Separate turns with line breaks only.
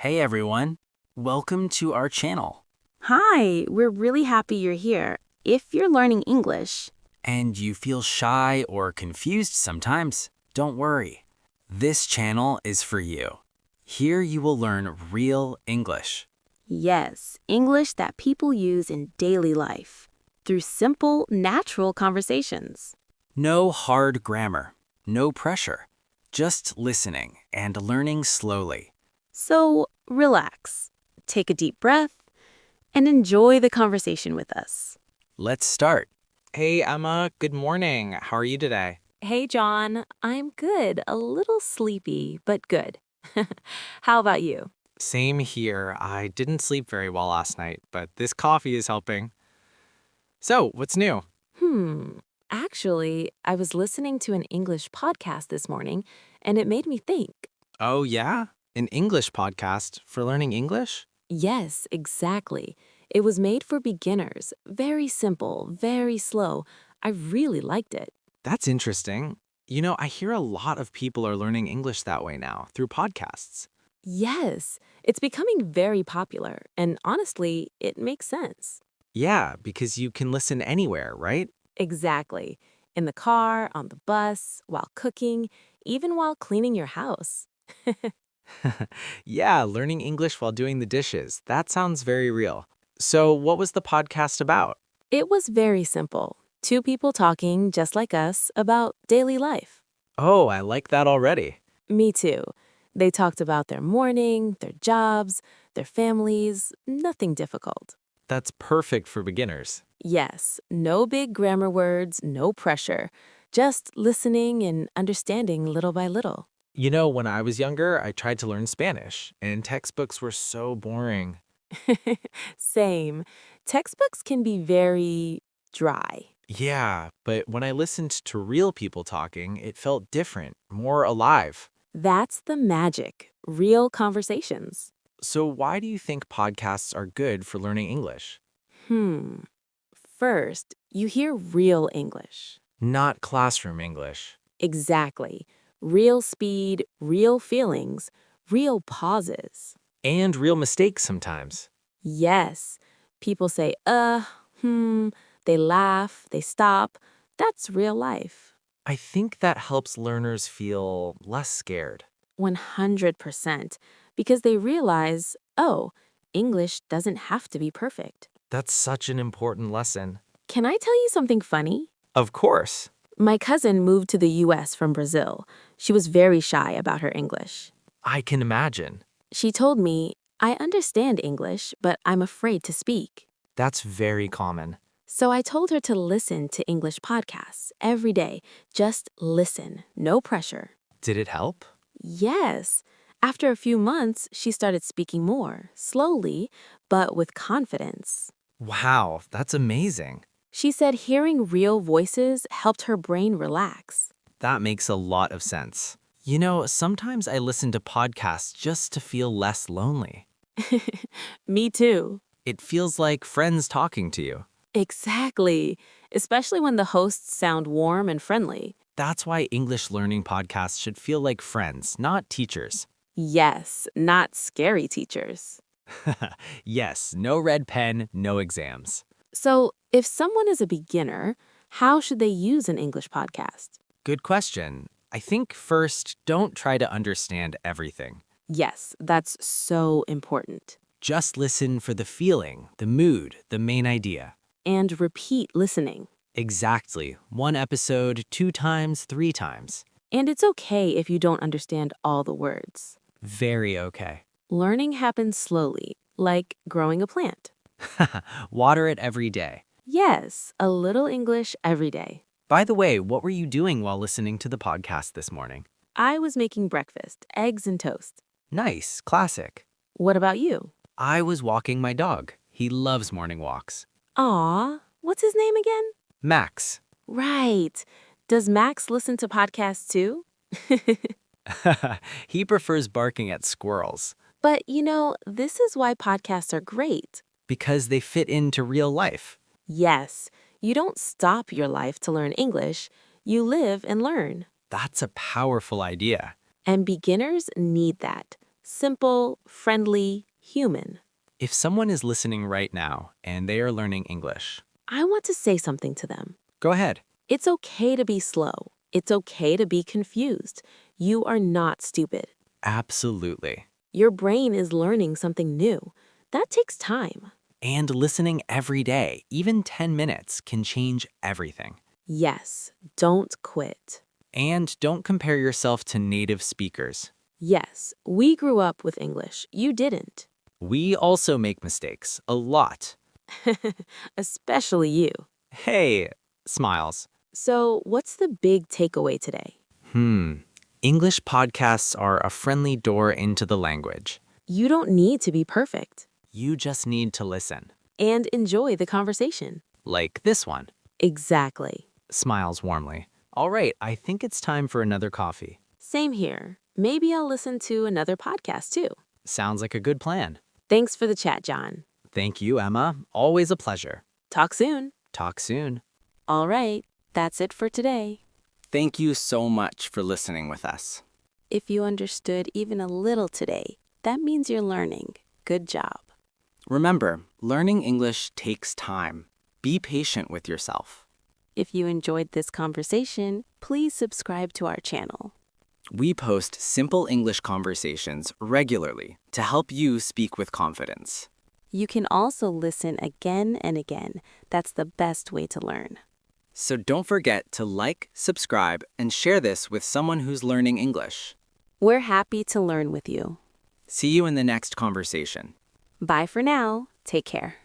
Hey everyone, welcome to our channel.
Hi, we're really happy you're here. If you're learning English,
And you feel shy or confused sometimes, don't worry. This channel is for you. Here you will learn real English.
yes, English that people use in daily life through simple, natural conversations.
No hard grammar, no pressure, just listening and learning slowly.
So relax, take a deep breath, and enjoy the conversation with us.
Let's start.
Hey, Emma. Good morning. How are you today?
Hey, John. I'm good. A little sleepy, but good. How about you?
Same here. I didn't sleep very well last night, but this coffee is helping. So, what's new?
Actually, I was listening to an English podcast this morning, and it made me think.
Oh, yeah? An English podcast for learning English?
Yes, exactly. It was made for beginners. Very simple, very slow. I really liked it.
That's interesting. You know, I hear a lot of people are learning English that way now through podcasts.
Yes, it's becoming very popular, and honestly, it makes sense.
Yeah, because you can listen anywhere, right?
Exactly. In the car, on the bus, while cooking, even while cleaning your house.
Yeah, learning English while doing the dishes. That sounds very real. So, what was the podcast about?
It was very simple. Two people talking, just like us, about daily life.
Oh, I like that already.
Me too. They talked about their morning, their jobs, their families, nothing difficult.
That's perfect for beginners.
Yes, no big grammar words, no pressure. Just listening and understanding little by little.
You know, when I was younger, I tried to learn Spanish, and textbooks were so boring.
Same. Textbooks can be very dry.
Yeah, but when I listened to real people talking, it felt different, more alive.
That's the magic. Real conversations.
So, why do you think podcasts are good for learning English?
Hmm. First, you hear real English.
Not classroom English.
Exactly. Real speed, real feelings, real pauses.
And real mistakes sometimes.
Yes. People say, they laugh, they stop. That's real life.
I think that helps learners feel less scared.
100%. Because they realize, oh, English doesn't have to be perfect.
That's such an important lesson.
Can I tell you something funny?
Of course.
My cousin moved to the US from Brazil. She was very shy about her English.
I can imagine.
She told me, I understand English, but I'm afraid to speak.
That's very common.
So I told her to listen to English podcasts every day. Just listen, no pressure.
Did it help?
Yes. After a few months, she started speaking more, slowly, but with confidence.
Wow, that's amazing.
She said hearing real voices helped her brain relax.
That makes a lot of sense. You know, sometimes I listen to podcasts just to feel less lonely.
Me too.
It feels like friends talking to you.
Exactly. Especially when the hosts sound warm and friendly.
That's why English learning podcasts should feel like friends, not teachers.
Yes, not scary teachers.
Yes, no red pen, no exams.
So, if someone is a beginner, how should they use an English podcast?
Good question. I think first, don't try to understand everything.
Yes, that's so important.
Just listen for the feeling, the mood, the main idea.
And repeat listening.
Exactly. One episode, 2 times, 3 times.
And it's okay if you don't understand all the words.
Very okay.
Learning happens slowly, like growing a plant.
Water it every day.
Yes, a little English every day.
By the way, what were you doing while listening to the podcast this morning?
I was making breakfast, eggs and toast.
Nice, classic.
What about you?
I was walking my dog. He loves morning walks.
Aw, what's his name again?
Max.
Right. Does Max listen to podcasts too?
He prefers barking at squirrels
But this is why podcasts are great.
because they fit into real life.
Yes, you don't stop your life to learn English, you live and learn.
That's a powerful idea.
And beginners need that. Simple, friendly, human.
If someone is listening right now and they are learning English,
I want to say something to them.
go ahead.
It's okay to be slow. It's okay to be confused. You are not stupid.
Absolutely.
Your brain is learning something new. That takes time.
And listening every day, even 10 minutes, can change everything.
Yes, don't quit.
And don't compare yourself to native speakers.
Yes, we grew up with English. You didn't.
We also make mistakes, a lot.
Especially you.
Hey, smiles.
So, what's the big takeaway today?
English podcasts are a friendly door into the language.
You don't need to be perfect.
You just need to listen.
And enjoy the conversation.
Like this one.
Exactly.
Smiles warmly. All right, I think it's time for another coffee.
Same here. Maybe I'll listen to another podcast too.
Sounds like a good plan.
Thanks for the chat, John.
Thank you, Emma. Always a pleasure.
Talk soon.
Talk soon.
All right, that's it for today.
Thank you so much for listening with us.
If you understood even a little today, that means you're learning. Good job.
Remember, learning English takes time. Be patient with yourself.
If you enjoyed this conversation, please subscribe to our channel.
We post simple English conversations regularly to help you speak with confidence.
You can also listen again and again. That's the best way to learn.
So don't forget to like, subscribe, and share this with someone who's learning English.
We're happy to learn with you.
See you in the next conversation.
Bye for now. Take care.